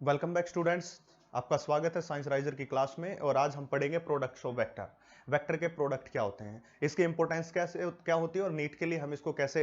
Welcome back students. आपका स्वागत है साइंस राइजर की क्लास में। और आज हम पढ़ेंगे प्रोडक्ट्स ऑफ वेक्टर। वेक्टर के प्रोडक्ट क्या होते हैं, इसकी इंपॉर्टेंस कैसे क्या होती है और नीट के लिए हम इसको कैसे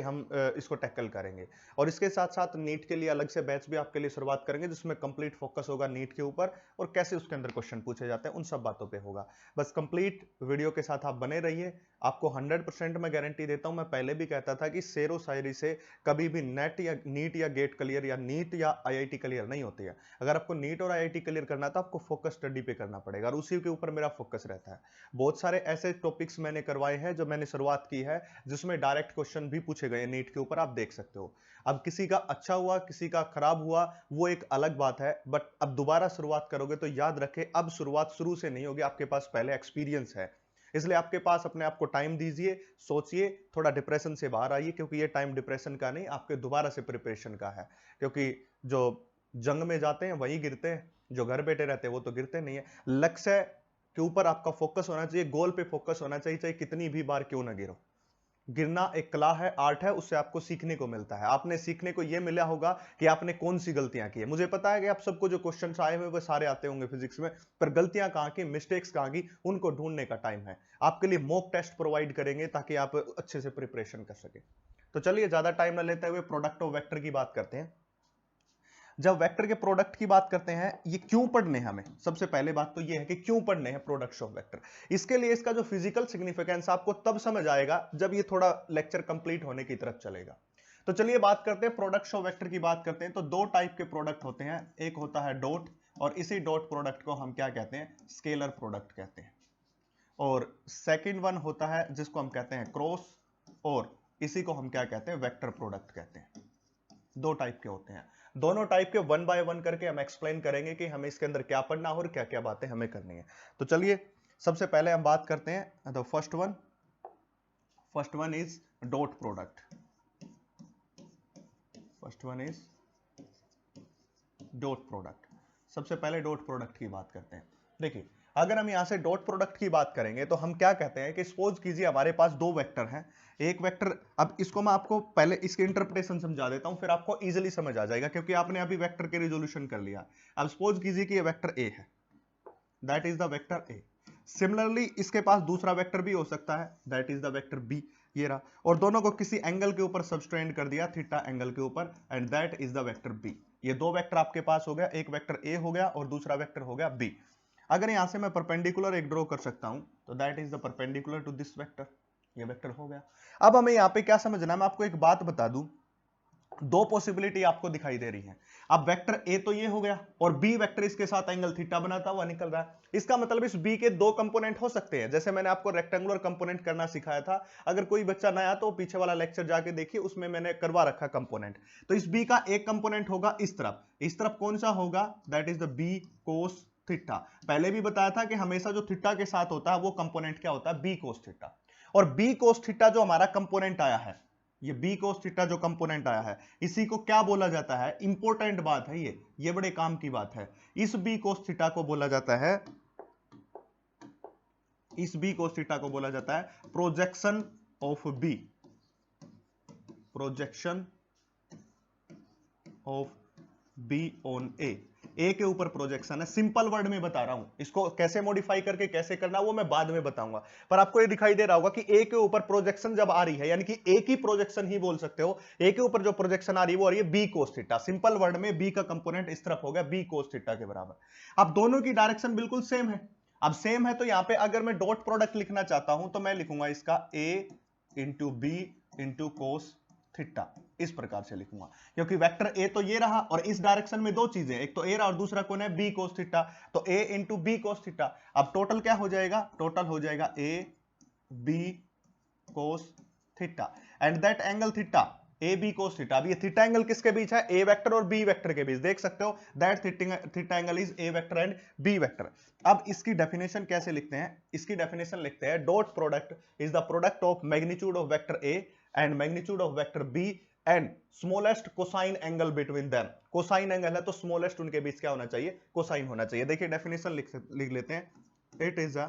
इसको टैकल करेंगे। और इसके साथ साथ नीट के लिए अलग से बैच भी आपके लिए शुरुआत करेंगे जिसमें कंप्लीट फोकस होगा नीट के ऊपर और कैसे उसके अंदर क्वेश्चन पूछे जाते हैं, उन सब बातों पर होगा। बस कंप्लीट वीडियो के साथ आप बने रहिए। आपको 100% मैं गारंटी देता हूं। मैं पहले भी कहता था कि शेरो शायरी से कभी भी नेट या नीट या गेट क्लियर या नीट या आईआईटी क्लियर नहीं होती है। अगर आपको नीट और आईआईटी क्लियर करना है तो आपको फोकस स्टडी पे करना पड़ेगा और उसी के ऊपर मेरा फोकस रहता है। बहुत सारे ऐसे टॉपिक्स मैंने करवाए हैं जो मैंने शुरुआत की है जिसमें डायरेक्ट क्वेश्चन भी पूछे गए नीट के ऊपर, आप देख सकते हो। अब किसी का अच्छा हुआ किसी का खराब हुआ वो एक अलग बात है, बट अब दोबारा शुरुआत करोगे तो याद रखे अब शुरुआत शुरू से नहीं होगी, आपके पास पहले एक्सपीरियंस है। इसलिए आपके पास अपने आप को टाइम दीजिए, सोचिए, थोड़ा डिप्रेशन से बाहर आइए, क्योंकि ये टाइम डिप्रेशन का नहीं, आपके दोबारा से प्रिपरेशन का है। क्योंकि जो जंग में जाते हैं वही गिरते हैं, जो घर बैठे रहते हैं वो तो गिरते नहीं है। लक्ष्य के ऊपर आपका फोकस होना चाहिए, गोल पे फोकस होना चाहिए, चाहे कितनी भी बार क्यों ना गिरो। गिरना एक कला है, आर्ट है, उससे आपको सीखने को मिलता है। आपने सीखने को यह मिला होगा कि आपने कौन सी गलतियां की है। मुझे पता है कि आप सबको जो क्वेश्चंस आए हुए वो सारे आते होंगे फिजिक्स में, पर गलतियां कहां की, मिस्टेक्स कहां की, उनको ढूंढने का टाइम है। आपके लिए मॉक टेस्ट प्रोवाइड करेंगे ताकि आप अच्छे से प्रिपरेशन कर सके। तो चलिए ज्यादा टाइम न लेते हुए प्रोडक्ट ऑफ वेक्टर की बात करते हैं। जब वेक्टर के प्रोडक्ट की बात करते हैं, ये क्यों पढ़ने हैं हमें, सबसे पहले बात तो ये है कि क्यों पढ़ने हैं प्रोडक्ट्स ऑफ वेक्टर। इसके लिए इसका जो फिजिकल सिग्निफिकेंस आपको तब समझ आएगा जब ये थोड़ा लेक्चर कंप्लीट होने की तरफ चलेगा। तो चलिए बात करते हैं प्रोडक्ट्स ऑफ वेक्टर की बात करते हैं। तो दो टाइप के प्रोडक्ट होते हैं, एक होता है डॉट और इसी डॉट प्रोडक्ट को हम क्या कहते हैं, स्केलर प्रोडक्ट कहते हैं। और सेकेंड वन होता है जिसको हम कहते हैं क्रॉस, और इसी को हम क्या कहते हैं, वेक्टर प्रोडक्ट कहते हैं। दो टाइप के होते हैं। दोनों टाइप के वन बाय वन करके हम एक्सप्लेन करेंगे कि हमें इसके अंदर क्या पढ़ना है और क्या क्या बातें हमें करनी है। तो चलिए सबसे पहले हम बात करते हैं the first one is dot product. First one is dot product. सबसे पहले डॉट प्रोडक्ट की बात करते हैं। देखिए, अगर हम यहां से डॉट प्रोडक्ट की बात करेंगे तो हम क्या कहते हैं कि सपोज कीजिए हमारे पास दो वेक्टर हैं। एक वेक्टर, अब इसको मैं आपको पहले इसकी इंटरप्रिटेशन समझा देता हूं, फिर आपको इजीली समझ आ जाएगा क्योंकि आपने अभी वेक्टर के रिजोल्यूशन कर लिया। अब सपोज कीजिए कि ये वेक्टर ए है, that is the vector A. Similarly इसके पास दूसरा वेक्टर भी हो सकता है, that is the vector B. ये रहा, और दोनों को किसी एंगल के ऊपर सबस्टेंड कर दिया, थीटा एंगल के ऊपर, and that is the vector B. ये दो वेक्टर आपके पास हो गया, एक वेक्टर ए हो गया और दूसरा वेक्टर हो गया बी। अगर यहां से मैं परपेंडिकुलर एक ड्रॉ कर सकता हूं तो that is the perpendicular to this vector. ये वेक्टर हो गया। अब हमें यहां पे क्या समझना है, मैं आपको एक बात बता दूं, दो पॉसिबिलिटी आपको दिखाई दे रही है। अब वेक्टर ए तो ये हो गया और बी वेक्टर इसके साथ एंगल थीटा बनाता हुआ निकल रहा है। इसका मतलब इस बी के दो कंपोनेंट हो सकते हैं, जैसे मैंने आपको रेक्टेंगुलर कंपोनेंट करना सिखाया था। अगर कोई बच्चा नया तो पीछे वाला लेक्चर जाके देखिए, उसमें मैंने करवा रखा कंपोनेंट। तो इस बी का एक कंपोनेंट होगा इस तरफ कौन सा होगा, that is the B cos theta. पहले भी बताया था कि हमेशा जो थीटा के साथ होता है वो कंपोनेंट क्या होता है, बी कोस थीटा। और बी कोस थीटा जो हमारा कंपोनेंट आया है, ये बी कोस थीटा जो कंपोनेंट आया है, इसी को क्या बोला जाता है, इंपॉर्टेंट बात है ये बड़े काम की बात है। इस बी कोस थीटा को बोला जाता है, इस बी कोस थीटा को बोला जाता है projection of B, projection of B on A के ऊपर प्रोजेक्शन है। सिंपल वर्ड में बता रहा हूं, इसको कैसे मॉडिफाई करके कैसे करना वो मैं बाद में बताऊंगा। पर आपको ये दिखाई दे रहा होगा कि ए के ऊपर प्रोजेक्शन जब आ रही है, यानी कि ए की प्रोजेक्शन ही बोल सकते हो, ए के ऊपर जो प्रोजेक्शन आ रही है वो आ रही है B cos theta. Simple word में बी का कंपोनेंट इस तरफ हो गया बी कोस थीटा के बराबर। अब दोनों की डायरेक्शन बिल्कुल सेम है। अब सेम है तो यहां पे अगर मैं डॉट प्रोडक्ट लिखना चाहता हूं तो मैं लिखूंगा इसका A into B into cos theta, इस प्रकार से लिखूंगा। क्योंकि वेक्टर ए तो ये रहा और इस डायरेक्शन में दो चीजें, एक तो ए रहा और दूसरा कौन है, बी कोस थीटा। तो A into B cos theta. अब टोटल क्या हो जाएगा, टोटल हो जाएगा A B cos theta, and that angle theta A B cos theta. अब ये थीटा एंगल किसके बीच है, ए वेक्टर और बी वेक्टर के बीच, देख सकते हो, that theta angle is A vector and B vector. अब इसकी डेफिनेशन कैसे लिखते हैं, इसकी डेफिनेशन लिखते हैं, dot product is the product of magnitude of vector A and magnitude of vector B and smallest cosine angle between them. Cosine angle है तो स्मॉलेस्ट उनके बीच क्या होना चाहिए, कोसाइन होना चाहिए। देखिए डेफिनेशन लिख लेते हैं, it is a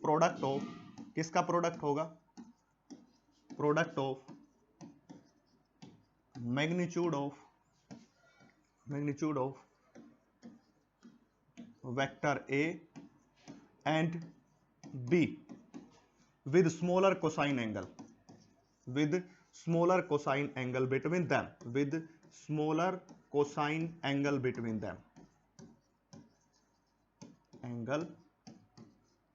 product of, किसका प्रोडक्ट होगा, product of magnitude of vector A and be with smaller cosine angle, with smaller cosine angle between them, with smaller cosine angle between them, angle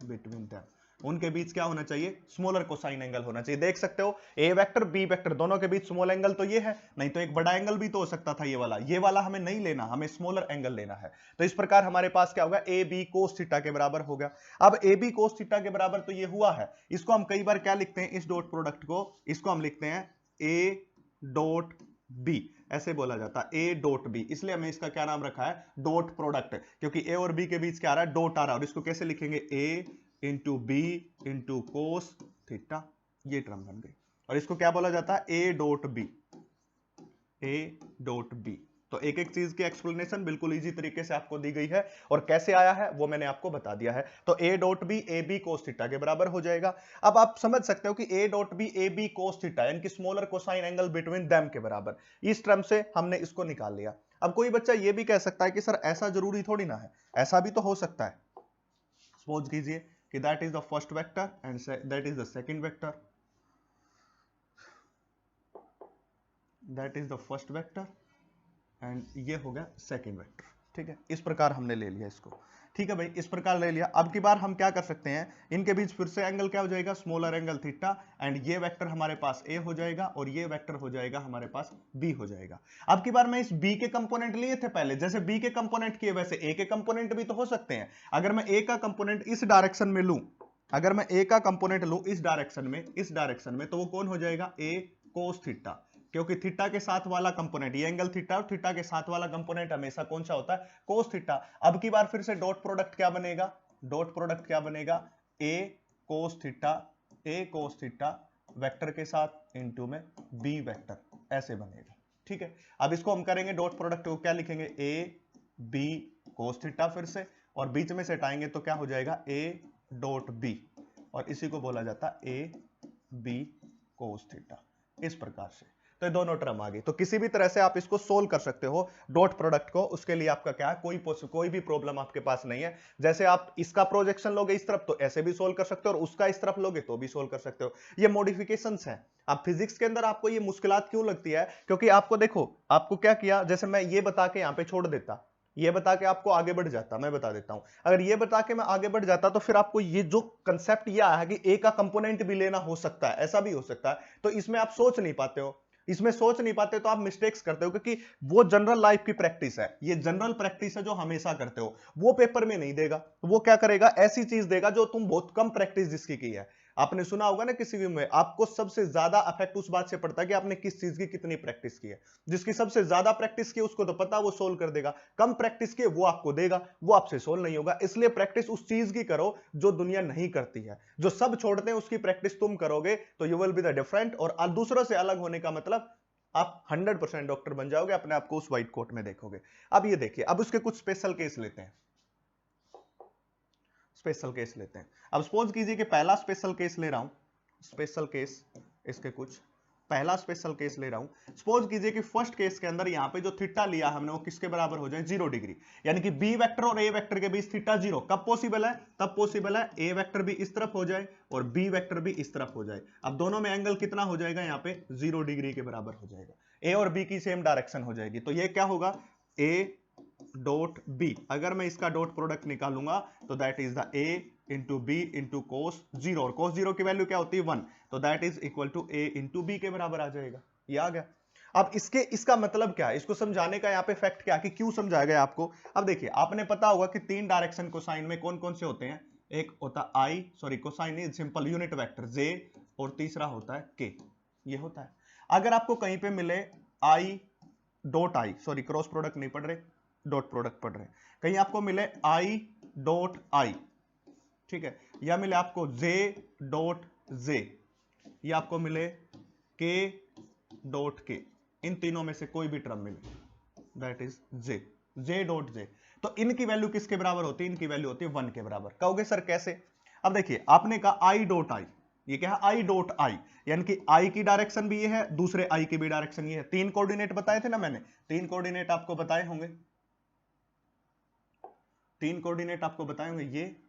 between them, उनके बीच क्या होना चाहिए, smaller cosine angle होना चाहिए। देख सकते हो ए वेक्टर बी वेक्टर दोनों के बीच स्मॉल एंगल तो ये है, नहीं तो एक बड़ा एंगल भी तो हो सकता था, ये वाला हमें नहीं लेना, हमें स्मॉलर एंगल लेना है। तो इस प्रकार हमारे पास क्या होगा, ए बी कोस थीटा के बराबर हो गया। अब ए बी कोस थीटा के बराबर तो ये हुआ है, इसको हम कई बार क्या लिखते हैं, इस डॉट प्रोडक्ट को, इसको हम लिखते हैं ए डॉट बी, ऐसे बोला जाता है ए डॉट बी, इसलिए हमने इसका क्या नाम रखा है, डॉट प्रोडक्ट, क्योंकि ए और बी के बीच क्या आ रहा है, डॉट आ रहा है। और इसको कैसे लिखेंगे, A into B into cos theta, ये टर्म बन गई। और इसको क्या बोला जाता है, A dot B, A dot B. तो एक एक चीज की एक्सप्लेनेशन बिल्कुल इजी तरीके से आपको दी गई है, और कैसे आया है वो मैंने आपको बता दिया है। तो A dot B A B cos theta के बराबर हो जाएगा। अब आप समझ सकते हो कि A dot B A B cos theta यानी कि smaller cosine angle between them के बराबर, इस टर्म से हमने इसको निकाल लिया। अब कोई बच्चा ये भी कह सकता है कि सर ऐसा जरूरी थोड़ी ना है, ऐसा भी तो हो सकता है। सपोज कीजिए कि that is the first vector and that is the second vector, that is the first vector and ये हो गया सेकंड वेक्टर। ठीक है, इस प्रकार हमने ले लिया इसको। ठीक है भाई, इस प्रकार ले लिया। अब की बार हम क्या कर सकते हैं, इनके बीच फिर से एंगल क्या हो जाएगा, स्मॉलर एंगल थीटा, एंड ये वेक्टर हमारे पास ए हो जाएगा और ये वेक्टर हो जाएगा हमारे पास बी हो जाएगा। अब की बार मैं इस बी के कंपोनेंट लिए थे पहले, जैसे बी के कंपोनेंट किए वैसे ए के कंपोनेंट भी तो हो सकते हैं। अगर मैं ए का कंपोनेंट इस डायरेक्शन में लूं, अगर मैं ए का कंपोनेंट लूं इस डायरेक्शन में, तो वो कौन हो जाएगा, ए कोस थीटा, क्योंकि थीटा के साथ वाला कंपोनेंट ये एंगल थीटा और थीटा के साथ वाला कंपोनेंट हमेशा कौन सा होता है, कोस थीटा। अब की बार फिर से डॉट प्रोडक्ट क्या बनेगा, ए कोस थीटा वेक्टर के साथ इनटू में बी वेक्टर, ऐसे बनेगा। ठीक है, अब इसको हम करेंगे डॉट प्रोडक्ट को क्या लिखेंगे, ए बी कोस थीटा फिर से, और बीच में से हटाएंगे तो क्या हो जाएगा, ए डॉट बी, और इसी को बोला जाता है ए बी कोस थीटा, इस प्रकार से। तो ये दोनों टर्म आ गई। तो किसी भी तरह से आप इसको सोल्व कर सकते हो डॉट प्रोडक्ट को, उसके लिए आपका क्या है, कोई भी प्रॉब्लम आपके पास नहीं है। जैसे आप इसका प्रोजेक्शन लोगे इस तरफ तो ऐसे भी सोल्व कर सकते हो, और उसका इस तरफ लोगे तो भी सोल्व कर सकते हो। ये मॉडिफिकेशंस है। अब फिजिक्स के अंदर आपको ये मुश्किलात क्यों लगती है, क्योंकि आपको देखो, आपको क्या किया, जैसे मैं ये बता के यहां पे छोड़ देता, ये बता के आपको आगे बढ़ जाता, मैं बता देता हूं, अगर ये बता के मैं आगे बढ़ जाता तो फिर आपको ये जो कंसेप्ट ये आया है कि ए का कंपोनेंट भी लेना हो सकता है, ऐसा भी हो सकता है, तो इसमें आप सोच नहीं पाते हो, तो आप मिस्टेक्स करते हो, क्योंकि वो जनरल लाइफ की प्रैक्टिस है, ये जनरल प्रैक्टिस है जो हमेशा करते हो, वो पेपर में नहीं देगा। वो क्या करेगा, ऐसी चीज देगा जो तुम बहुत कम प्रैक्टिस जिसकी की है। आपने सुना होगा ना, किसी भी में आपको सबसे ज्यादा इफेक्ट उस बात से पड़ता है कि आपने किस चीज की कितनी प्रैक्टिस की है। जिसकी सबसे ज्यादा प्रैक्टिस की उसको तो पता, वो सोल्व कर देगा, कम प्रैक्टिस की वो आपको देगा, वो आपसे सोल्व नहीं होगा। इसलिए प्रैक्टिस उस चीज की करो जो दुनिया नहीं करती है, जो सब छोड़ते हैं उसकी प्रैक्टिस तुम करोगे तो you will be the different, और दूसरों से अलग होने का मतलब आप 100% डॉक्टर बन जाओगे, अपने आप को उस व्हाइट कोट में देखोगे। अब ये देखिए, अब उसके कुछ स्पेशल केस लेते हैं, अब सपोज कीजिए कि पहला स्पेशल केस ले रहा हूं, इसके कुछ पहला स्पेशल केस ले रहा हूं। सपोज कीजिए कि फर्स्ट केस के अंदर यहां पे जो थीटा लिया हमने वो किसके बराबर हो जाए, 0 डिग्री, यानी कि बी वेक्टर और ए वेक्टर के बीच थीटा 0 कब पॉसिबल है, तब पॉसिबल है ए वेक्टर भी इस तरफ हो जाए और बी वेक्टर भी इस तरफ हो जाए। अब दोनों में एंगल कितना हो जाएगा, यहां पे 0 डिग्री के बराबर हो जाएगा, ए और बी की सेम डायरेक्शन हो जाएगी। तो ये क्या होगा, ए डॉट बी, अगर मैं इसका डॉट प्रोडक्ट निकालूंगा तो that is the A into B into cos 0, और कोस 0 की वैल्यू क्या होती है 1, तो that is equal to A into B के बराबर आ जाएगा। ये आ गया। अब इसका मतलब क्या है, इसको समझाने का यहाँ पे फैक्ट क्या कि क्यों समझाया गया आपको। अब देखिए, आपने पता होगा कि 3 डायरेक्शन कोसाइन में कौन कौन से होते हैं, एक होता आई, सॉरी कोसाइन नहीं, सिंपल यूनिट वेक्टर जे, और तीसरा होता है के, ये होता है। अगर आपको कहीं पे मिले I dot I, sorry cross product नहीं पढ़ रहे, डॉट प्रोडक्ट पढ़ रहे, कहीं आपको मिले आई डॉट आई, ठीक है, या मिले आपको जे डॉट जे, या आपको मिले के डॉट के, इन तीनों में से कोई भी टर्म मिले, that is J dot J, तो इनकी वैल्यू किसके बराबर होती है, इनकी वैल्यू होती है 1 के बराबर। कहोगे सर कैसे, अब देखिए, आपने कहा आई डॉट आई, ये क्या है, आई डॉट आई, यानी कि आई की डायरेक्शन भी ये है, दूसरे आई की भी डायरेक्शन ये है। 3 कोऑर्डिनेट बताए थे ना मैंने, 3 कोऑर्डिनेट आपको बताए होंगे, तीन कोऑर्डिनेट आपको बताएंगे,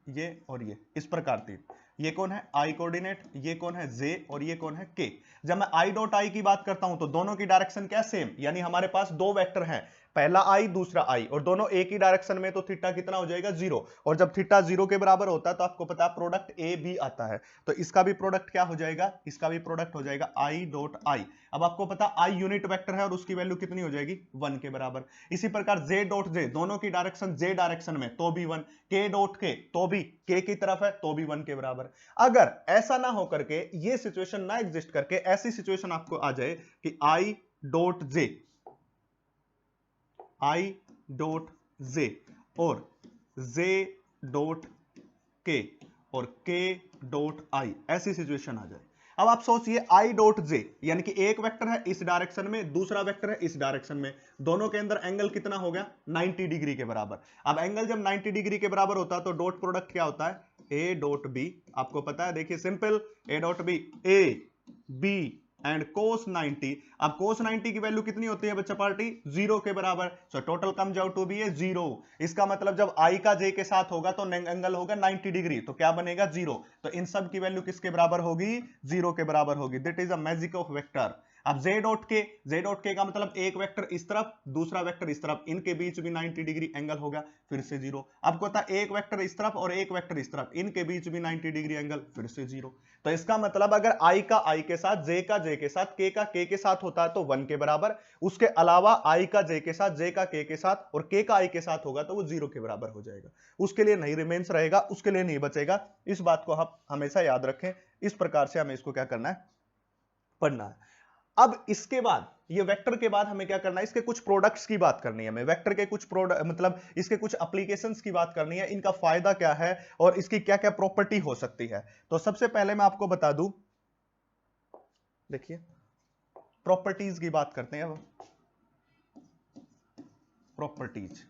ये और ये, इस प्रकार तीन। ये कौन है आई कोऑर्डिनेट, ये कौन है जे, और ये कौन है के। जब मैं आई डॉट आई की बात करता हूं तो दोनों की डायरेक्शन क्या है, सेम, यानी हमारे पास दो वेक्टर हैं, पहला आई दूसरा आई, और दोनों एक ही डायरेक्शन में, तो थीटा कितना हो जाएगा, 0। और जब थीटा 0 के बराबर होता है तो आपको पता है प्रोडक्ट ए बी आता है, तो इसका भी प्रोडक्ट क्या हो जाएगा, इसका भी प्रोडक्ट हो जाएगा आई डॉट आई। अब आपको पता आई यूनिट वेक्टर है और उसकी वैल्यू कितनी हो जाएगी, 1 के बराबर। इसी प्रकार जे डॉट जे, दोनों की डायरेक्शन जे डायरेक्शन में तो भी 1, के डॉट के तो भी के की तरफ है तो भी 1 के बराबर। अगर ऐसा ना हो करके, ये सिचुएशन ना एग्जिस्ट करके, ऐसी सिचुएशन आपको आ जाए कि I dot J, I dot J और जे डॉट के और के डॉट आई, ऐसी सिचुएशन आ जाए। अब आप सोचिए आई डॉट जे, यानी कि एक वेक्टर है इस डायरेक्शन में, दूसरा वेक्टर है इस डायरेक्शन में, दोनों के अंदर एंगल कितना हो गया, 90 डिग्री के बराबर। अब एंगल जब 90 डिग्री के बराबर होता है तो डॉट प्रोडक्ट क्या होता है, ए डॉट बी। आपको पता है, देखिए simple, A dot B, A B and cos 90। अब cos 90 की वैल्यू कितनी होती है बच्चा पार्टी, 0 के बराबर। So total comes out to be A 0। इसका मतलब जब i का j के साथ होगा तो एंगल होगा 90 डिग्री, तो क्या बनेगा, 0। तो इन सब की वैल्यू किसके बराबर होगी, 0 के बराबर होगी। That is a magic of vector. अब जे डॉट के का मतलब एक वेक्टर इस तरफ दूसरा वेक्टर इस तरफ, इनके बीच भी 90 डिग्री एंगल होगा, फिर से 0। आपको पता एक वेक्टर इस तरफ और एक वेक्टर इस तरफ, इनके बीच भी 90 डिग्री एंगल, फिर से 0। तो इसका मतलब अगर i का i के साथ, j का j के साथ, k का k के साथ होता है तो 1 के बराबर, उसके अलावा i का j के साथ, j का k के साथ और k का i के साथ होगा तो वो 0 के बराबर हो जाएगा। उसके लिए नहीं रिमेन्स रहेगा, उसके लिए नहीं बचेगा। इस बात को आप हमेशा याद रखें। इस प्रकार से हमें इसको क्या करना है, पढ़ना है। अब इसके बाद, ये वेक्टर के बाद हमें क्या करना है, इसके कुछ प्रोडक्ट्स की बात करनी है हमें, वेक्टर के कुछ प्रोडक्ट मतलब इसके कुछ एप्लीकेशंस की बात करनी है, इनका फायदा क्या है और इसकी क्या क्या प्रॉपर्टी हो सकती है। तो सबसे पहले मैं आपको बता दूं, देखिए प्रॉपर्टीज की बात करते हैं अब। प्रॉपर्टीज,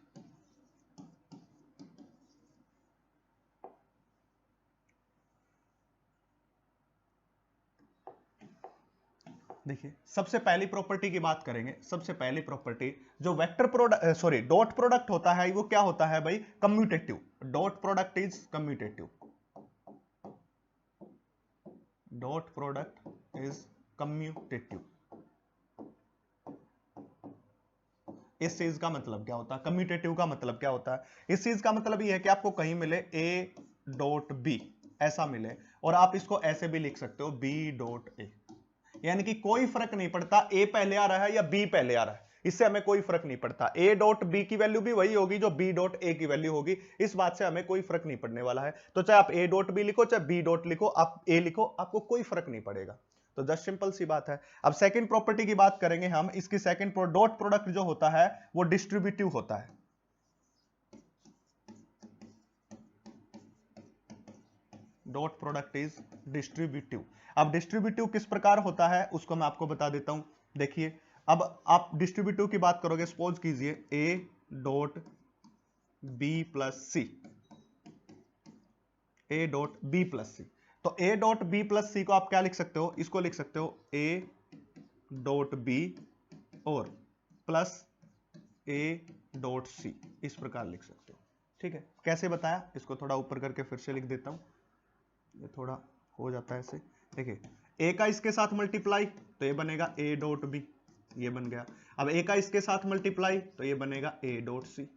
देखिए सबसे पहली प्रॉपर्टी की बात करेंगे। सबसे पहली प्रॉपर्टी, जो vector product sorry dot product होता है वो क्या होता है भाई, commutative. Dot product is commutative, dot product is commutative. इस चीज का मतलब क्या होता है, कम्यूटेटिव का मतलब क्या होता है, इस चीज का मतलब ये है कि आपको कहीं मिले a डॉट बी ऐसा मिले, और आप इसको ऐसे भी लिख सकते हो b डॉट ए, यानी कि कोई फर्क नहीं पड़ता a पहले आ रहा है या b पहले आ रहा है, इससे हमें कोई फर्क नहीं पड़ता। a डॉट बी की वैल्यू भी वही होगी जो b डॉट ए की वैल्यू होगी, इस बात से हमें कोई फर्क नहीं पड़ने वाला है। तो चाहे आप a डॉट बी लिखो चाहे b डॉट लिखो, आप a लिखो, आपको कोई फर्क नहीं पड़ेगा। तो जस्ट सिंपल सी बात है। अब सेकंड प्रॉपर्टी की बात करेंगे हम। इसकी सेकंड डॉट प्रोडक्ट जो होता है वो डिस्ट्रीब्यूटिव होता है। Dot product is distributive. अब डिस्ट्रीब्यूटिव किस प्रकार होता है उसको मैं आपको बता देता हूं। देखिए अब आप डिस्ट्रीब्यूटिव की बात करोगे, सपोज कीजिए A dot B plus C, A dot B plus C. तो A dot B plus C को आप क्या लिख सकते हो, इसको लिख सकते हो ए डॉट बी और प्लस ए डॉट सी, इस प्रकार लिख सकते हो। ठीक है, कैसे बताया, इसको थोड़ा ऊपर करके फिर से लिख देता हूं, ये थोड़ा हो जाता है ऐसे। देखिए ए का इसके साथ मल्टीप्लाई तो ये बनेगा ए डॉट बी, ये बन गया। अब ए का इसके साथ मल्टीप्लाई तो ये बनेगा ए डॉट सी,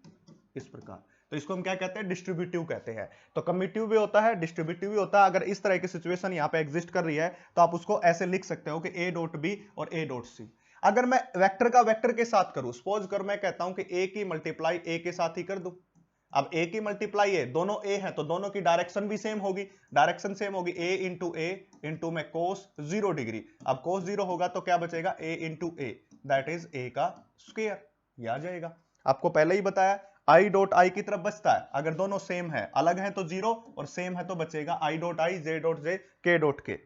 इस प्रकार। तो इसको हम क्या कहते हैं, डिस्ट्रीब्यूटिव कहते हैं। तो कम्यूटिव भी होता है, डिस्ट्रीब्यूटिव भी होता है। अगर इस तरह की सिचुएशन यहां पे एग्जिस्ट कर रही है तो आप उसको ऐसे लिख सकते हो कि ए डॉट बी और ए डॉट सी। अगर मैं वेक्टर का वेक्टर के साथ करूं, सपोज कर मैं कहता हूं कि ए की मल्टीप्लाई ए के साथ ही कर दूं। अब ए की मल्टीप्लाई ए, दोनों ए है तो दोनों की डायरेक्शन भी सेम होगी, डायरेक्शन सेम होगी, ए इंटू में कोस 0 डिग्री। अब कोस 0 होगा तो क्या बचेगा, A into A, that is A का स्क्वायर, ये आ जाएगा। आपको पहले ही बताया आई डॉट आई की तरफ बचता है, अगर दोनों सेम है, अलग है तो 0 और सेम है तो बचेगा I dot I, J dot J, के डॉट के।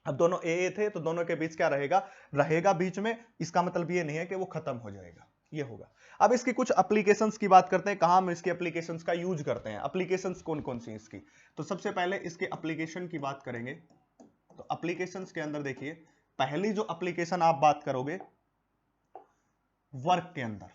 अब दोनों ए थे तो दोनों के बीच क्या रहेगा बीच में, इसका मतलब ये नहीं है कि वो खत्म हो जाएगा, ये होगा। अब इसकी कुछ एप्लीकेशंस की बात करते हैं, कहां हम इसके एप्लीकेशंस का यूज करते हैं, एप्लीकेशंस कौन कौन सी इसकी। तो सबसे पहले इसके एप्लीकेशन की बात करेंगे। तो एप्लीकेशंस के अंदर देखिए, पहली जो एप्लीकेशन आप बात करोगे वर्क के अंदर,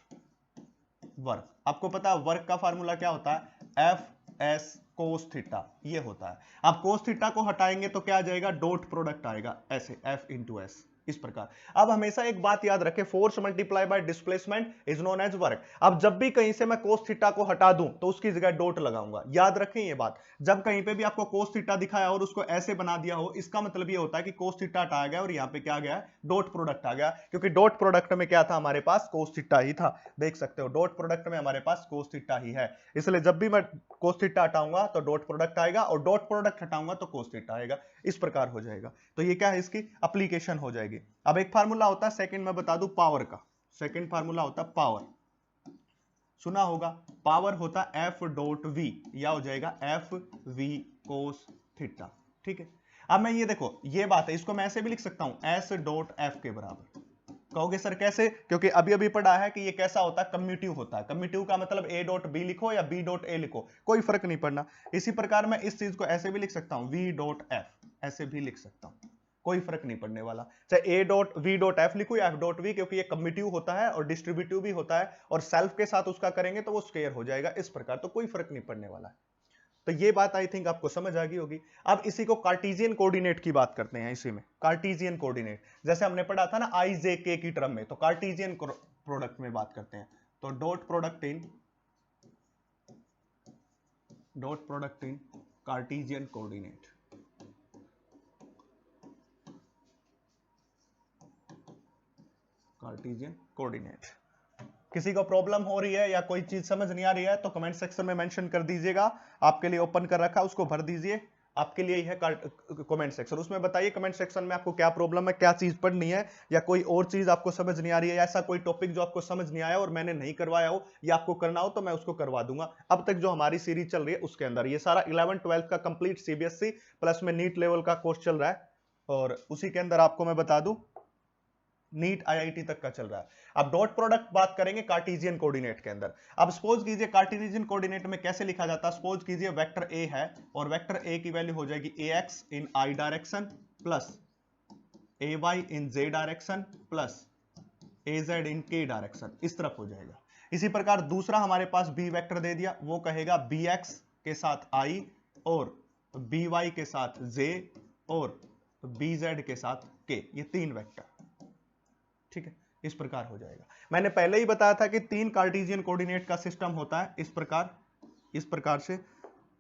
वर्क। आपको पता है वर्क का फार्मूला क्या होता है, एफ एस कोस थीटा, ये होता है। अब कोस थीटा को हटाएंगे तो क्या आ जाएगा, डॉट प्रोडक्ट आएगा, ऐसे एफ इंटू एस, इस प्रकार। अब हमेशा एक बात याद रखें, force multiply by displacement is known as work. अब जब भी कहीं से मैं कोस थीटा को हटा दूं तो उसकी जगह डॉट लगाऊंगा, याद रखें ये बात। जब कहीं पे भी आपको कोस थीटा दिखाया और उसको ऐसे बना दिया हो, इसका मतलब ये होता है कि कोस थीटा हटाया गया और यहाँ पे क्या आ गया, डॉट प्रोडक्ट आ गया, क्योंकि डॉट प्रोडक्ट में क्या था, हमारे पास कोस थीटा ही था। देख सकते हो डॉट प्रोडक्ट में हमारे पास कोस थीटा ही है, इसलिए जब भी मैं कोस थीटा हटाऊंगा तो डॉट प्रोडक्ट आएगा और डॉट प्रोडक्ट हटाऊंगा तो कोस थीटा आएगा, इस प्रकार हो जाएगा। तो ये क्या है, इसकी एप्लीकेशन हो जाएगी। अब एक फार्मूला होता है सेकंड में बता दूं पावर का, सेकंड फार्मूला होता है पावर, सुना होगा, पावर होता है एफ डॉट वी, या हो जाएगा एफ वी कोस थीटा। ठीक है, अब मैं ये देखो ये बात है, इसको मैं ऐसे भी लिख सकता हूं एस डॉट एफ के बराबर। कहोगे सर कैसे, क्योंकि अभी अभी पढ़ा है कि ये कैसा होता है, कम्यूटिव होता है। कम्यूटिव का मतलब ए डॉट बी लिखो या बी डॉट ए लिखो, कोई फर्क नहीं पड़ना। इसी प्रकार मैं इस चीज को ऐसे भी लिख सकता हूं, वी डॉट एफ, ऐसे भी लिख सकता हूं, कोई फर्क नहीं पड़ने वाला, चाहे ए डॉट वी डॉट एफ लिखो या एफ डॉट वी, क्योंकि ये कम्यूटिव होता है और डिस्ट्रीब्यूटिव भी होता है, और सेल्फ के साथ उसका करेंगे तो वो स्क्वायर हो जाएगा, इस प्रकार, तो कोई फर्क नहीं पड़ने वाला है। तो ये बात आई थिंक आपको समझ आ गई होगी। अब इसी को कार्टेशियन कोऑर्डिनेट की बात करते हैं, इसी में कार्टेशियन कोऑर्डिनेट, जैसे हमने पढ़ा था ना आई जे के की टर्म में, तो कार्टेशियन प्रोडक्ट में बात करते हैं। तो dot product in Cartesian coordinate, Cartesian coordinate. किसी को प्रॉब्लम हो रही है या कोई चीज समझ नहीं आ रही है तो कमेंट सेक्शन में मेंशन कर दीजिएगा, आपके लिए ओपन कर रखा है, उसको भर दीजिए, आपके लिए ही है कमेंट सेक्शन, उसमें बताइए कमेंट सेक्शन में आपको क्या प्रॉब्लम है, क्या चीज पढ़नी है, या कोई और चीज आपको समझ नहीं आ रही है, या ऐसा कोई टॉपिक जो आपको समझ नहीं आया और मैंने नहीं करवाया हो या आपको करना हो तो मैं उसको करवा दूंगा। अब तक जो हमारी सीरीज चल रही है उसके अंदर ये सारा 11-12 का कंप्लीट सीबीएसई प्लस में नीट लेवल का कोर्स चल रहा है, और उसी के अंदर आपको मैं बता दूं नीट आईआईटी तक का चल रहा है। अब डॉट प्रोडक्ट बात करेंगे कार्टेशियन कोऑर्डिनेट के अंदर। अब सपोज कीजिए कार्टेशियन कोऑर्डिनेट में कैसे लिखा जाता है, सपोज कीजिए वेक्टर ए है और वेक्टर ए की वैल्यू हो जाएगी ax इन आई डायरेक्शन प्लस ay इन z डायरेक्शन प्लस az इन k डायरेक्शन, इस तरफ हो जाएगा। इसी प्रकार दूसरा हमारे पास बी वेक्टर दे दिया, वो कहेगा bx के साथ i और by के साथ j और bz के साथ k, ये तीन वेक्टर। ठीक है, इस प्रकार हो जाएगा। मैंने पहले ही बताया था कि तीन कार्टेशियन कोऑर्डिनेट का सिस्टम होता है इस प्रकार से,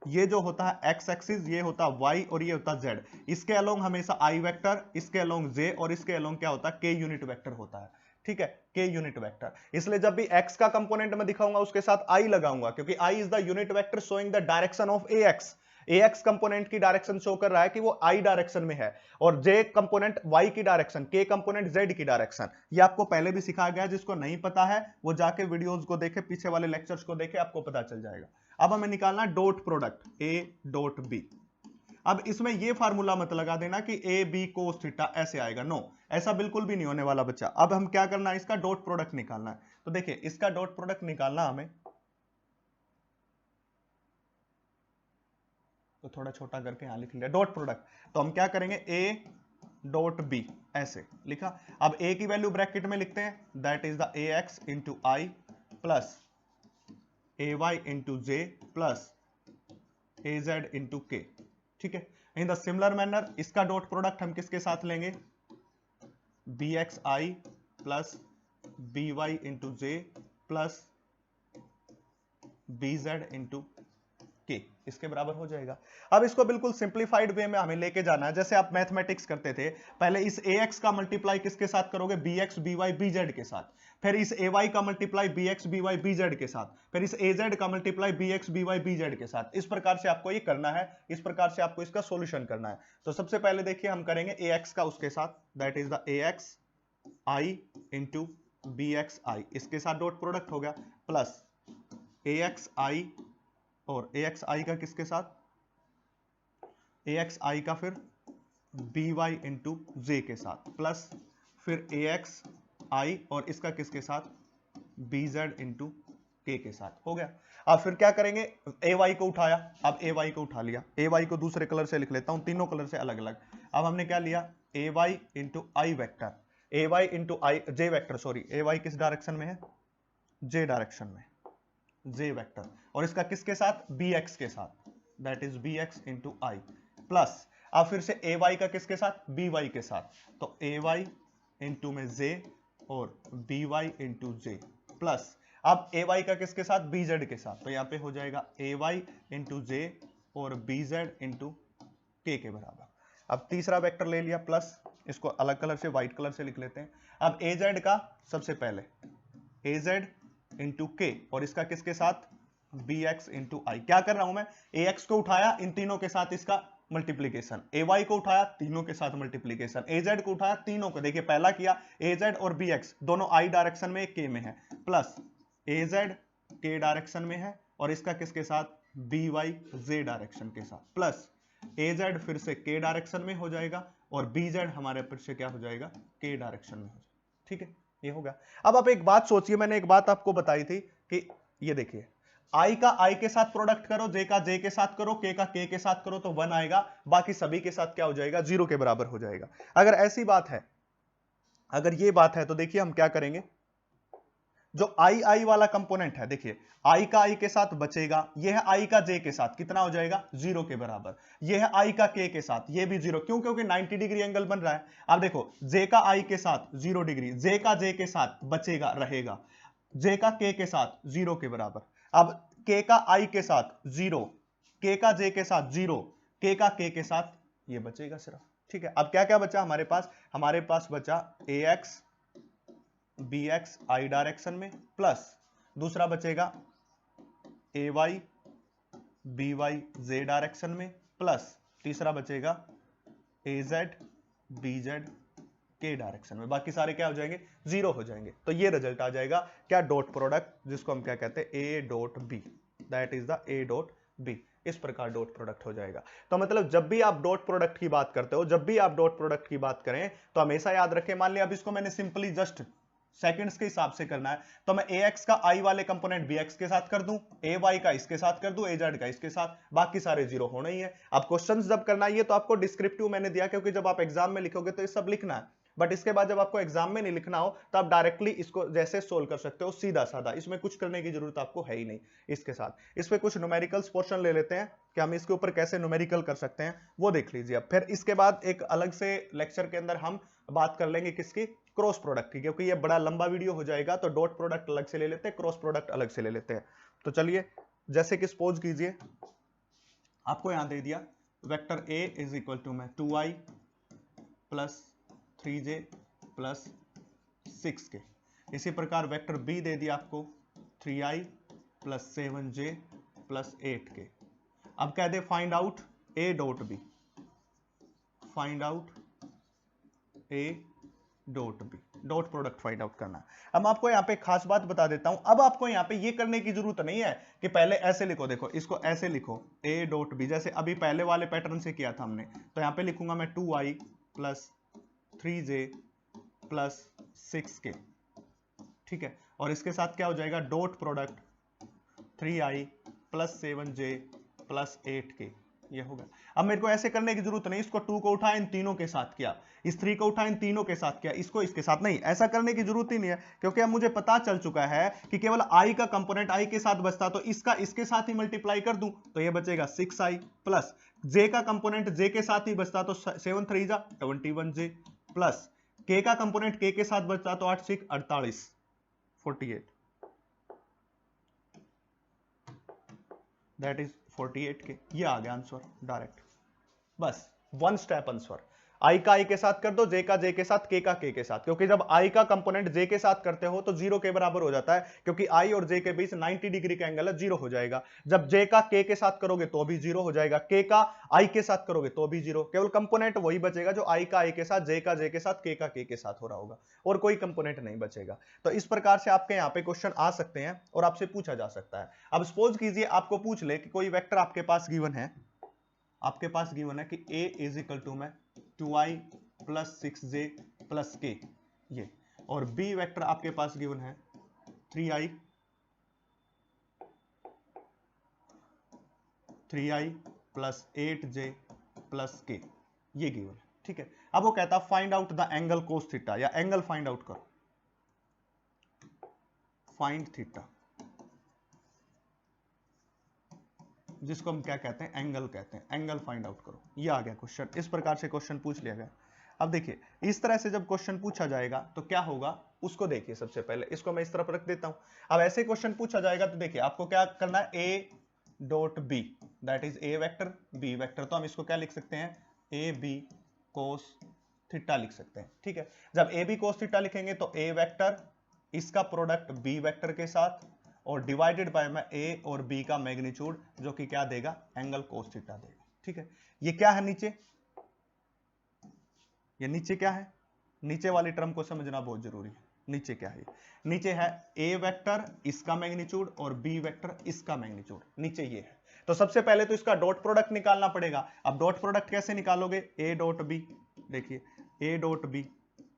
ये जो होता है एक्स एक्सिस, ये होता है वाई और ये होता है जेड, इसके अलोंग हमेशा आई वेक्टर, इसके अलोंग जे और इसके अलोंग क्या होता है, के यूनिट वेक्टर होता है। ठीक है, के यूनिट वेक्टर, इसलिए जब भी एक्स का कंपोनेंट मैं दिखाऊंगा उसके साथ आई लगाऊंगा, क्योंकि I is the unit vector showing the direction of X. X component की डायरेक्शन शो कर रहा है कि वो आई डायरेक्शन में है, और जे कंपोनेंट वाई की डायरेक्शन, के कंपोनेंट जेड की डायरेक्शन। ये आपको पहले भी सिखाया गया, जिसको नहीं पता है वो जाके वीडियोस को देखे, पीछे वाले लेक्चर्स को देखे, आपको पता चल जाएगा। अब हमें निकालना dot product A dot B. अब इसमें ये फार्मूला मत लगा देना कि ए बी कोस थीटा ऐसे आएगा, नो, ऐसा बिल्कुल भी नहीं होने वाला बच्चा। अब हम क्या करना है, इसका डॉट प्रोडक्ट निकालना है। तो देखिए इसका डॉट प्रोडक्ट निकालना हमें, तो थोड़ा छोटा करके यहां लिख लिया डॉट प्रोडक्ट। तो हम क्या करेंगे, ए डॉट बी ऐसे लिखा। अब ए की वैल्यू ब्रैकेट में लिखते हैं, that is the A X into I plus A Y into J plus A Z into K. ठीक है, इन द सिमिलर मैनर इसका डॉट प्रोडक्ट हम किसके साथ लेंगे, B X I plus B Y into J plus B Z into K, इसके बराबर हो जाएगा। अब इसको बिल्कुल सिंप्लीफाइड वे में हमें लेके जाना है, जैसे आप मैथमेटिक्स करते थे, पहले इस ax का मल्टीप्लाई किसके साथ करोगे, bx by bz के साथ, फिर इस ay का मल्टीप्लाई bx by bz के साथ, फिर इस az का मल्टीप्लाई bx by bz के साथ। इस प्रकार से आपको ये करना है, इस प्रकार से आपको इसका सॉल्यूशन करना है। तो सबसे पहले देखिए हम करेंगे ax का उसके साथ, that is the ax i into bx i, इसके साथ डॉट प्रोडक्ट हो गया, प्लस ax i और ax i का किसके साथ, ax i का फिर by इंटू जे के साथ, प्लस फिर ax i और इसका किसके साथ, bz इंटू के साथ, हो गया। अब फिर क्या करेंगे, ay को उठाया, अब ay को उठा लिया, ay को दूसरे कलर से लिख लेता हूं, तीनों कलर से अलग अलग। अब हमने क्या लिया, ay इंटू आई वेक्टर, ay इंटू आई जे वेक्टर, सॉरी ay किस डायरेक्शन में है, जे डायरेक्शन में, जे वेक्टर, और इसका किसके साथ, बी एक्स के साथ, that is B X into I, plus अब फिर से ए वाई का किसके साथ, बी वाई के साथ, तो ए वाई इंटू में जे और B Y into J, plus अब ए वाई का किसके साथ, बी जेड के साथ, तो यहां पे हो जाएगा ए वाई इंटू जे और बी जेड इंटू के बराबर। अब तीसरा वेक्टर ले लिया प्लस, इसको अलग कलर से व्हाइट कलर से लिख लेते हैं। अब ए जेड का सबसे पहले ए जेड इंटू के और इसका किसके साथ, बी एक्स इंटू आई। क्या कर रहा हूं मैं, ए एक्स को उठाया इन तीनों के साथ इसका मल्टीप्लीकेशन, ए वाई को उठाया तीनों के साथ मल्टीप्लीकेशन, ए जेड को उठाया तीनों को, देखिए पहला किया ए जेड और बी एक्स दोनों आई डायरेक्शन में के में है, प्लस ए जेड के डायरेक्शन में है और इसका किसके साथ, बी वाई जे डायरेक्शन के साथ, प्लस ए जेड फिर से के डायरेक्शन में हो जाएगा और बी जेड हमारे फिर से क्या हो जाएगा, के डायरेक्शन में हो जाएगा। ठीक है, ये हो गया। अब आप एक बात सोचिए, मैंने एक बात आपको बताई थी कि ये देखिए आई का आई के साथ प्रोडक्ट करो, जे का जे के साथ करो, के का के साथ करो तो 1 आएगा, बाकी सभी के साथ क्या हो जाएगा, 0 के बराबर हो जाएगा। अगर ऐसी बात है, अगर ये बात है तो देखिए हम क्या करेंगे, जो आई आई वाला कंपोनेंट है, देखिए आई का आई के साथ बचेगा, ये है आई का जे के साथ, कितना हो जाएगा, 0 के बराबर। ये है आई का के साथ, ये भी 0, क्यों, क्योंकि 90 डिग्री एंगल बन रहा है। अब देखो जे का आई के साथ 0 डिग्री, जे का जे के साथ बचेगा रहेगा, जे का के साथ 0 के बराबर। अब के का आई के साथ 0, के का जे के साथ 0, के का के साथ ये बचेगा सिर्फ। ठीक है, अब क्या क्या बचा हमारे पास बचा ए एक्स बी एक्स आई डायरेक्शन में, प्लस दूसरा बचेगा ए वाई बी वाई जे डायरेक्शन में, प्लस तीसरा बचेगा ए जेड बी जेड के डायरेक्शन में, बाकी सारे क्या हो जाएंगे, 0 हो जाएंगे। तो ये रिजल्ट आ जाएगा क्या, डॉट प्रोडक्ट, जिसको हम क्या कहते हैं, A dot B, that is the A dot B. इस प्रकार डॉट प्रोडक्ट हो जाएगा। तो मतलब जब भी आप डॉट प्रोडक्ट की बात करते हो, जब भी आप डॉट प्रोडक्ट की बात करें तो हमेशा याद रखें, मान लिया अब इसको मैंने सिंपली जस्ट सेकंड्स के हिसाब से करना है, तो मैं ए एक्स का आई वाले कंपोनेंट बी एक्स के साथ कर दूं, ए वाई का इसके साथ कर दूं, ए जेड का इसके साथ, बाकी सारे 0 होना ही है। अब क्वेश्चंस जब करना है, ये तो आपको डिस्क्रिप्टिव मैंने दिया क्योंकि जब आप एग्जाम में लिखोगे तो ये सब लिखना है, बट इसके बाद जब आपको एग्जाम में नहीं लिखना हो तो आप डायरेक्टली इसको जैसे सोल्व कर सकते हो, सीधा साधा, इसमें कुछ करने की जरूरत आपको है ही नहीं। इसके साथ इस पे कुछ न्यूमेरिकल्स पोर्शन ले लेते हैं कि हम इसके ऊपर कैसे न्यूमेरिकल कर सकते हैं, वो देख लीजिए। अब फिर इसके बाद एक अलग से लेक्चर के अंदर हम बात कर लेंगे किसकी, क्रॉस प्रोडक्ट की, क्योंकि ये बड़ा लंबा वीडियो हो जाएगा, तो डॉट प्रोडक्ट अलग से ले लेते हैं, क्रॉस प्रोडक्ट अलग से ले लेते हैं। तो चलिए, जैसे कि सपोज कीजिए आपको यहां दे दिया vector A is equal to में 2i plus 3j plus 6k, इसी प्रकार वेक्टर बी दे दिया आपको 3i plus 7j plus 8k। अब कह दे find out A dot B, find out A dot B, dot product find out करना है। अब आपको यहाँ पे खास बात बता देता हूं, अब आपको यहाँ पे ये करने की जरूरत नहीं है कि पहले ऐसे लिखो, देखो इसको ऐसे लिखो a डॉट बी, जैसे अभी पहले वाले पैटर्न से किया था हमने, तो यहाँ पे लिखूंगा मैं 2i plus 3j plus 6k, ठीक है, और इसके साथ क्या हो जाएगा, dot product 3i plus 7j plus 8k, ये होगा। अब मेरे को ऐसे करने की जरूरत नहीं, इसको 2 को उठा इन तीनों के साथ किया, इस 3 को उठा इन तीनों के साथ किया, इसको इसके साथ नहीं, ऐसा करने की जरूरत ही नहीं है, क्योंकि अब मुझे पता चल चुका है कि केवल i का कंपोनेंट i के साथ बचता, तो इसका इसके साथ ही मल्टीप्लाई कर दूं तो ये बचेगा 6i, प्लस j का कंपोनेंट j के साथ ही बचता तो 7 3 जा 21j, प्लस k का कंपोनेंट k के साथ बचता तो 8 6 48 48, दैट इज 48k। ये आ गया आंसर डायरेक्ट, बस वन स्टेप आंसर। आई का आई के साथ कर दो, जे का जे के साथ, के का के साथ, क्योंकि जब आई का कंपोनेंट जे के साथ करते हो तो 0 के बराबर हो जाता है, क्योंकि आई और जे के बीच 90 डिग्री का एंगल है, 0 हो जाएगा। जब जे का के साथ करोगे तो भी 0 हो जाएगा, के का आई के साथ करोगे तो भी 0, केवल कंपोनेंट वही बचेगा जो आई का आई के साथ, जे का जे के साथ, के का के साथ हो रहा होगा, और कोई कंपोनेंट नहीं बचेगा। तो इस प्रकार से आपके यहाँ पे क्वेश्चन आ सकते हैं और आपसे पूछा जा सकता है। अब सपोज कीजिए आपको पूछ ले कि कोई वेक्टर आपके पास गिवन है, आपके पास गिवन है कि a इज इक्वल टू में 2i plus 6j plus k, ये, और b वेक्टर आपके पास गिवन है 3i plus 8j plus k, ये गिवन है, ठीक है। अब वो कहता है find out the angle cos theta, या एंगल फाइंड आउट करो, फाइंड थीटा। जिसको हम क्या कहते हैं, एंगल कहते हैं। एंगल फाइंड आउट करो, ये आ गया क्वेश्चन। इस प्रकार से क्वेश्चन पूछ लिया गया। अब देखिए इस तरह से जब क्वेश्चन पूछा जाएगा तो क्या होगा उसको देखिए। सबसे पहले इसको मैं इस तरफ रख देता हूं। अब ऐसे क्वेश्चन पूछा जाएगा तो देखिए आपको क्या करना है, A dot B that is A vector B vector, तो हम इसको क्या लिख सकते हैं, ए बी कोस थीटा लिख सकते हैं। ठीक है, जब ए बी कोस थीटा लिखेंगे तो ए वेक्टर इसका प्रोडक्ट बी वेक्टर के साथ और डिवाइडेड बाय में ए और बी का मैग्नीट्यूड जो कि क्या देगा, एंगल कोस थीटा देगा। ठीक है, ये क्या है नीचे, ये नीचे क्या है, नीचे वाली टर्म को समझना बहुत जरूरी है। नीचे क्या है, नीचे है ए वेक्टर इसका मैग्नीट्यूड और बी वेक्टर इसका मैग्नीट्यूड, नीचे ये है। तो सबसे पहले तो इसका डॉट प्रोडक्ट निकालना पड़ेगा। अब डॉट प्रोडक्ट कैसे निकालोगे, ए डॉट बी, देखिए A dot B,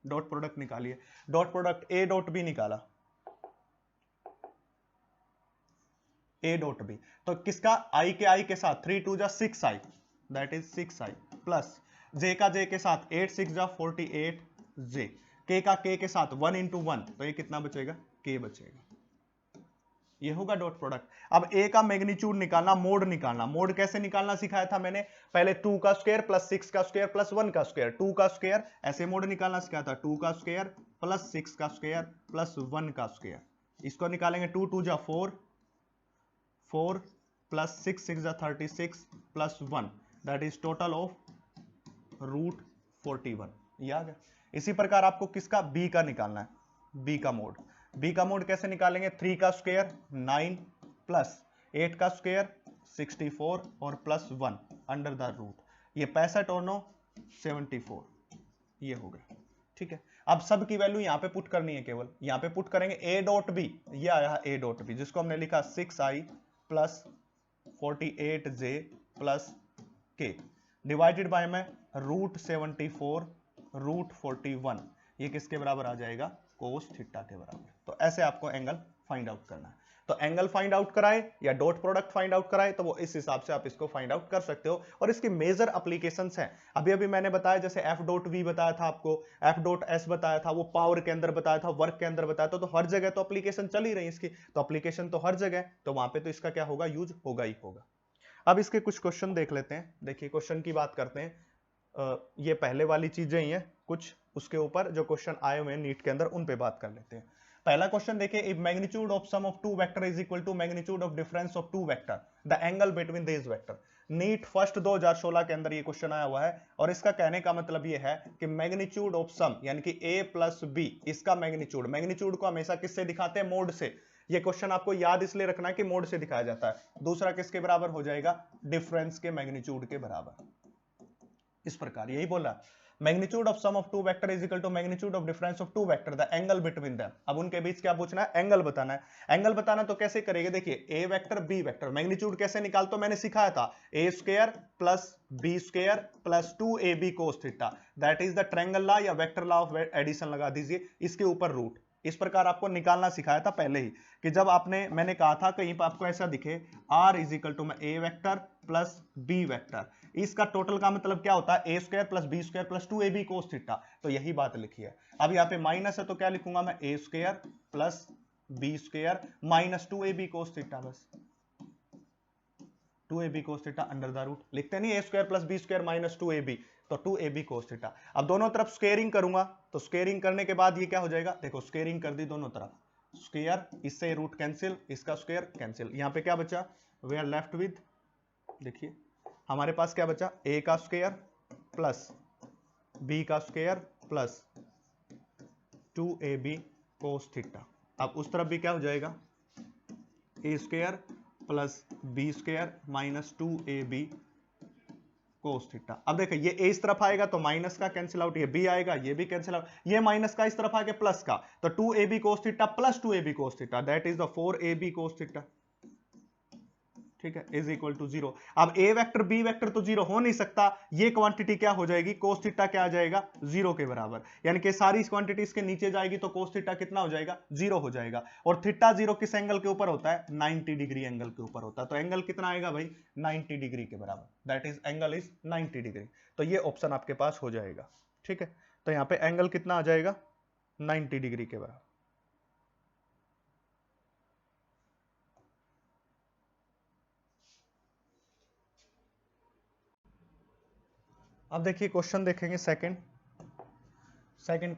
dot product निकालिए। Dot product A dot B निकाला, ए डॉट बी, तो किसका, आई के आई के साथ 3 2 जा 6 आई दैट इज 6 आई प्लस जे का जे के साथ 8 6 जा 48 जे, के का के के साथ 1 इंटू 1, तो ये कितना बचेगा, के बचेगा। ये होगा डॉट प्रोडक्ट। अब ए का मैग्नीट्यूड निकालना, मोड निकालना। मोड कैसे निकालना सिखाया था मैंने, पहले 2 का स्क्वायर प्लस 6 का स्क्वायर प्लस 1 का स्क्वायर, 2 का स्क्वायर ऐसे मोड निकालना सिखाया था, 2 का स्क्वायर प्लस 6 का स्क्वायर प्लस 1 का स्क्वायर। इसको निकालेंगे 2 2 जा 4 4 प्लस 6 6 जा 36 plus 1 that is total of root 41। ये आ गया। इसी प्रकार आपको किसका, बी का निकालना है, बी का मोड। बी का मोड कैसे निकालेंगे, 3 का स्क्वायर 9 प्लस 8 का स्क्वायर 64 और प्लस 1 अंडर द रूट, ये 65 और 9 74, ये हो गया। ठीक है, अब सब की वैल्यू यहां पे पुट करनी है, केवल यहां पे पुट करेंगे। ए डॉट बी, ये आया ए डॉट बी जिसको हमने लिखा 6i प्लस 48j प्लस के डिवाइडेड बाय में रूट 74 रूट 41, ये किसके बराबर आ जाएगा, कोस थीटा के बराबर। तो ऐसे आपको एंगल फाइंड आउट करना है। तो एंगल फाइंड आउट कराए या डॉट प्रोडक्ट फाइंड आउट कराए तो वो इस हिसाब से आप इसको फाइंड आउट कर सकते हो। और इसकी मेजर एप्लीकेशंस हैं, अभी अभी मैंने बताया, जैसे एफ डॉट वी बताया था आपको, एफ डॉट एस बताया था, वो पावर के अंदर बताया था, वर्क के अंदर बताया था, तो हर जगह तो एप्लीकेशन चल ही रही है इसकी, तो एप्लीकेशन तो हर जगह, तो वहां पे तो इसका क्या होगा, यूज होगा ही होगा। अब इसके कुछ क्वेश्चन देख लेते हैं। देखिए क्वेश्चन की बात करते हैं, ये पहले वाली चीजें ही हैं, कुछ उसके ऊपर जो क्वेश्चन आए हुए हैं नीट के अंदर उन पे बात कर लेते हैं। पहला क्वेश्चन देखिए, if magnitude of sum of two vector is equal to magnitude of difference of two vector, the angle between this vector. NEET first 2016 के अंदर ये क्वेश्चन आया हुआ है, और इसका कहने का मतलब ये है कि मैग्नीट्यूड ऑफ सम यानी कि a प्लस बी, इसका मैग्नीट्यूड, मैग्नीट्यूड को हमेशा किससे दिखाते हैं, मोड से। ये क्वेश्चन आपको याद इसलिए रखना है कि मोड से दिखाया जाता है। दूसरा किसके बराबर हो जाएगा, डिफरेंस के मैग्नीट्यूड के बराबर। इस प्रकार यही बोला, magnitude of sum of two vector is equal to magnitude of difference of two vector, the angle between them. अब उनके बीच क्या पूछना है, एंगल बताना है। एंगल बताना तो कैसे करेंगे, देखिए A vector B vector, magnitude कैसे निकालते हो मैंने सिखाया था, A square plus B square plus 2ab cos theta, that is the triangle law या वेक्टर लॉ ऑफ एडिशन लगा दीजिए, इसके ऊपर रूट। इस प्रकार आपको निकालना सिखाया था पहले ही, कि जब आपने, मैंने कहा था कहीं पर आपको ऐसा दिखे r is equal to A vector plus B vector, इसका टोटल का मतलब क्या होता है, A square plus B square plus 2ab cos theta, तो यही बात लिखी है। अब यहाँ पे माइनस है तो क्या लिखूंगा मैं, A square plus B square minus 2ab cos theta, बस 2ab cos theta under the root, लिखते नहीं A square plus B square minus 2ab, तो 2ab cos थीटा। अब दोनों तरफ स्क्वेयरिंग करूंगा, तो स्क्वेयरिंग करने के बाद ये क्या हो जाएगा, देखो स्क्वेयरिंग कर दी दोनों तरफ, स्क्वायर, इससे रूट कैंसिल, इसका स्क्वायर कैंसिल, यहां पे क्या बचा, वी आर लेफ्ट विद, देखिए हमारे पास क्या बचा, a का स्क्वायर प्लस b का square plus 2ab cos theta. अब उस तरफ भी क्या हो जाएगा, a square plus B square minus 2ab cos theta. अब देखिए ये a इस तरफ आएगा तो माइनस का कैंसिल आउट, ये b आएगा ये भी कैंसिल आउट, ये माइनस का इस तरफ आएगा प्लस का, तो 2ab cos theta plus 2ab cos theta, that is the 4ab cos theta. ठीक है, इज इक्वल टू 0। अब a वेक्टर b वेक्टर तो 0 हो नहीं सकता, ये क्वांटिटी क्या हो जाएगी, cos थीटा क्या आ जाएगा, 0 के बराबर, यानी कि सारी इस क्वांटिटी इसके नीचे जाएगी तो cos थीटा कितना हो जाएगा, 0 हो जाएगा। और थीटा 0 किस एंगल के ऊपर होता है, 90 डिग्री एंगल के ऊपर होता है, तो एंगल कितना आएगा भाई, 90 डिग्री के बराबर, that is angle is 90 degree. तो ये ऑप्शन आपके पास हो जाएगा। ठीक है, तो यहाँ पे एंगल कितना आ जाएगा, 90 डिग्री के बराबर। अब देखिए क्वेश्चन देखेंगे सेकंड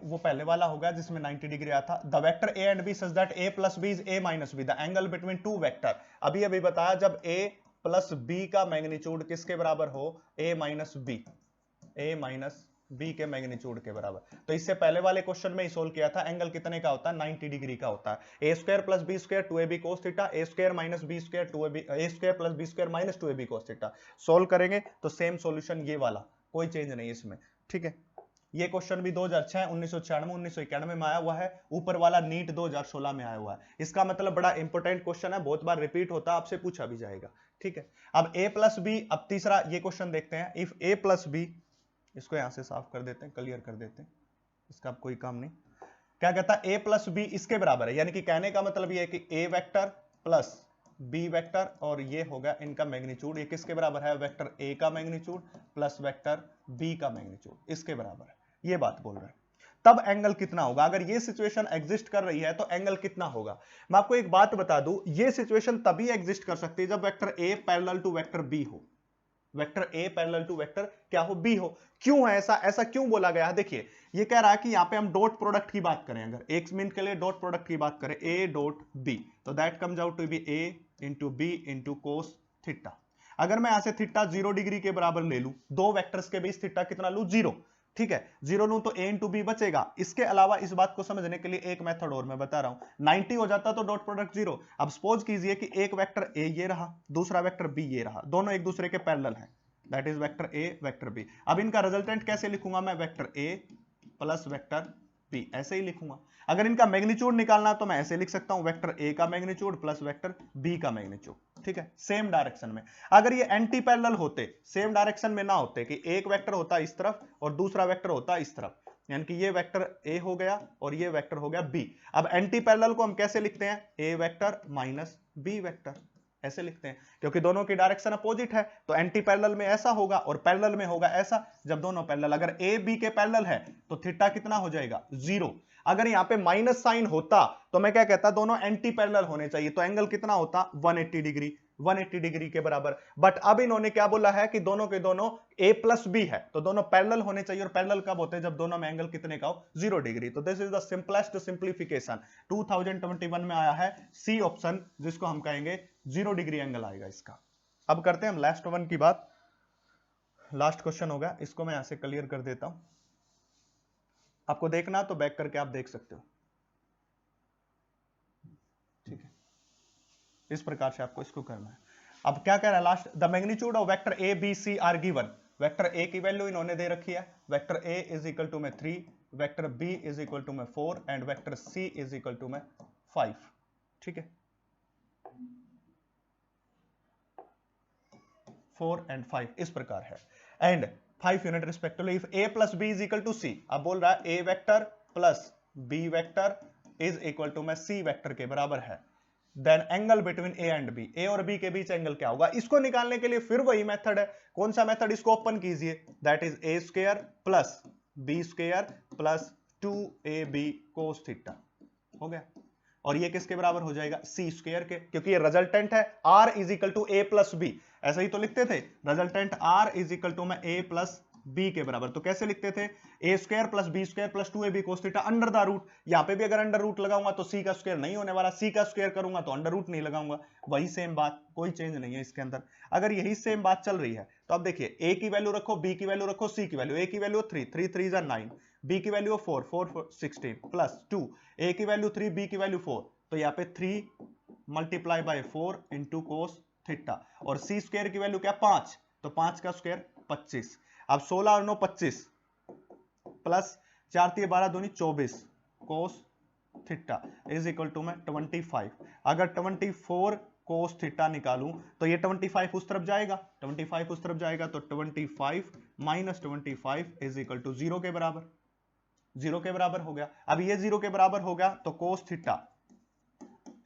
वो पहले वाला होगा जिसमें 90 डिग्री आया था। The vector A and B such that A plus B is A minus B, the angle between two vector. अभी बताया जब ए प्लस बी का मैग्नीट्यूड किसके बराबर हो, ए माइनस बी के मैग्नीट्यूड के बराबर। तो इससे पहले वाले क्वेश्चन में ही सोल्व किया था, एंगल कितने का होता है, 90 डिग्री का होता है। A square plus B square 2ab cos theta, A square minus B square 2ab, A square plus B square minus 2ab cos theta. Solve करेंगे तो सेम सॉल्यूशन ये वाला, कोई चेंज नहीं इसमें, ठीक है। ये क्वेश्चन भी 2006, 1996, 1991 में आया हुआ है। ऊपर वाला नीट 2016 में आया हुआ है। इसका मतलब बड़ा इंपॉर्टेंट क्वेश्चन है, बहुत बार रिपीट होता है, आपसे पूछा भी जाएगा, ठीक है। अब a प्लस बी, अब तीसरा ये क्वेश्चन देखते हैं। इफ a प्लस बी, इसको यहां से साफ कर देते हैं, क्लियर कर देते हैं, इसका अब कोई काम नहीं। क्या कहता है, a प्लस बी इसके बराबर है, यानी कि कहने का मतलब ये है कि a vector plus b vector और ये होगा इनका मैग्नीट्यूड, ये किसके बराबर है, वेक्टर a का मैग्नीट्यूड प्लस वेक्टर b का मैग्नीट्यूड, इसके बराबर है, ये बात बोल रहे हैं। तब एंगल कितना होगा, अगर ये सिचुएशन एग्जिस्ट कर रही है तो एंगल कितना होगा। मैं आपको एक बात बता दूं, ये सिचुएशन तभी एग्जिस्ट कर सकती है जब vector a parallel to vector b हो, vector a parallel to vector क्या हो, b हो। क्यों है ऐसा, ऐसा क्यों बोला गया है, देखिए ये कह रहा है कि यहां पे हम डॉट प्रोडक्ट की बात करें, अगर एक मिनट के लिए डॉट प्रोडक्ट की बात करें a डॉट b, तो that comes out to be a into b into cos theta. अगर मैं यहां से थीटा 0 डिग्री के बराबर ले लूं, दो वेक्टर्स के बीच थीटा कितना लूं, 0, ठीक है, 0 लूं तो a इंटू बी बचेगा। इसके अलावा इस बात को समझने के लिए एक मेथड और मैं बता रहा हूं, 90 हो जाता तो डॉट प्रोडक्ट 0। अब सपोज कीजिए कि एक वेक्टर a ये रहा, दूसरा वेक्टर b ये रहा, दोनों एक दूसरे के पैरेलल हैं, that is vector a vector b। अब इनका रिजल्टेंट कैसे लिखूंगा मैं, vector a plus vector b, ऐसे ही लिखूंगा। अगर इनका मैग्नीट्यूड निकालना तो मैं ऐसे लिख सकता हूं, वेक्टर a का मैग्नीट्यूड प्लस वेक्टर b का मैग्नीट्यूड, ठीक है, सेम डायरेक्शन में। अगर ये एंटी पैरेलल होते, सेम डायरेक्शन में ना होते, कि एक वेक्टर होता इस तरफ और दूसरा वेक्टर होता इस तरफ, यानी कि ये वेक्टर a हो गया और ये वेक्टर हो गया b। अब एंटी पैरेलल को हम कैसे लिखते हैं, a vector minus b vector, ऐसे लिखते हैं, क्योंकि दोनों की डायरेक्शन अपोजिट है। तो एंटी पैरेलल में ऐसा होगा और पैरेलल में होगा ऐसा। जब दोनों पैरेलल, अगर ए बी के पैरेलल है तो थीटा कितना हो जाएगा, 0। अगर यहां पे माइनस साइन होता तो मैं क्या कहता, दोनों एंटी पैरेलल होने चाहिए, तो एंगल कितना होता, 180 डिग्री, 180 डिग्री के बराबर। बट अब इन्होंने क्या बोला है कि दोनों के दोनों a प्लस बी है, तो दोनों पैरेलल होने चाहिए, और पैरेलल कब होते हैं, जब दोनों में एंगल कितने का हो, 0 डिग्री। तो this is the simplest simplification, 2021 में आया है सी ऑप्शन, जिसको हम कहेंगे 0 डिग्री एंगल आएगा इसका। अब करते हैं हम लास्ट वन की बात, लास्ट क्वेश्चन होगा, इसको मैं यहां से क्लियर कर देता हूं। आपको देखना तो बैक करके आप देख सकते हो, ठीक है, इस प्रकार से आपको इसको करना है। अब क्या कह रहा है last, the magnitude of vector A B C are given. Vector A की वैल्यू इन्होंने दे रखी है, vector A is equal to में 3, vector B is equal to में 4 and vector C is equal to में 5, ठीक है, 4 and 5 इस प्रकार है। And 5 unit respectively if a plus B is equal to C. अब बोल रहा है a vector plus b vector is equal to में c वेक्टर के बराबर है, then angle between a and b, a और b के बीच एंगल क्या होगा। इसको निकालने के लिए फिर वही मेथड है, कौन सा मेथड, इसको ओपन कीजिए, that is a square plus b square plus 2ab cos theta, हो गया। और ये किसके बराबर हो जाएगा, सी स्क्वायर के, क्योंकि ये रिजल्टेंट है r is equal to a plus B, ऐसा ही तो लिखते थे, resultant r is equal to में a प्लस b के बराबर। तो कैसे लिखते थे, a square plus b square plus 2ab cos theta under the root. यहां पे भी अगर अंडर रूट लगाऊंगा तो c का स्क्वायर नहीं होने वाला, c का स्क्वायर करूंगा तो अंडर रूट नहीं लगाऊंगा, वही सेम बात, कोई चेंज नहीं है इसके अंदर। अगर यही सेम बात चल रही है तो अब देखिए, a की वैल्यू रखो, b की वैल्यू रखो, c की वैल्यू, a की वैल्यू 3, 3 3 9, b की वैल्यू 4, 4 16 प्लस 2, a की वैल्यू 3, b की वैल्यू 4, तो यहाँ पे 3 multiply by 4 into cos theta, और सी स्क्वायर की वैल्यू क्या, 5, तो 5 का स्क्वायर 25। अब 16 और 9 25 प्लस 4 3 12 दूनी 24 cos theta is equal to में 25। अगर 24 कोस थीटा निकालूं तो ये 25 उस तरफ जाएगा, 25 उस तरफ जाएगा, तो 25 माइनस 25 इज इक्वल टू 0 के बराबर, 0 के बराबर हो गया। अब ये 0 के बराबर हो गया तो cos theta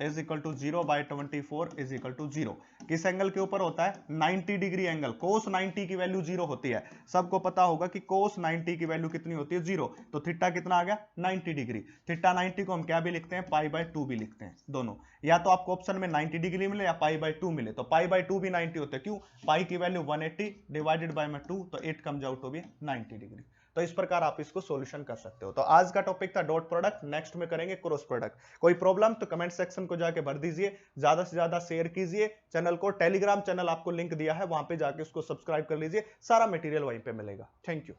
is equal to 0 by 24 is equal to 0। किस एंगल के ऊपर होता है? 90 डिग्री एंगल। कोस 90 की वैल्यू 0 होती है, सबको पता होगा कि कोस 90 की वैल्यू कितनी होती है? 0। तो थीटा कितना आ गया? 90 डिग्री। थीटा 90 को हम क्या भी लिखते हैं? पाई बाय 2 भी लिखते हैं, दोनों। या तो आपको ऑप्शन में 90 डिग्री मिले या पाई बाय 2 मिले, तो पाई बाय 2 भी 90 होते हैं। क्यों? पाई की वैल्यू 180 डिवाइडेड बाय में 2, तो 8 comes out to be 90 degree. तो इस प्रकार आप इसको सॉल्यूशन कर सकते हो। तो आज का टॉपिक था डॉट प्रोडक्ट, नेक्स्ट में करेंगे क्रॉस प्रोडक्ट। कोई प्रॉब्लम तो कमेंट सेक्शन को जाके भर दीजिए, ज्यादा से ज्यादा शेयर कीजिए चैनल को। टेलीग्राम चैनल आपको लिंक दिया है, वहां पे जाके उसको सब्सक्राइब कर लीजिए, सारा मटेरियल वहीं पे मिलेगा। Thank you.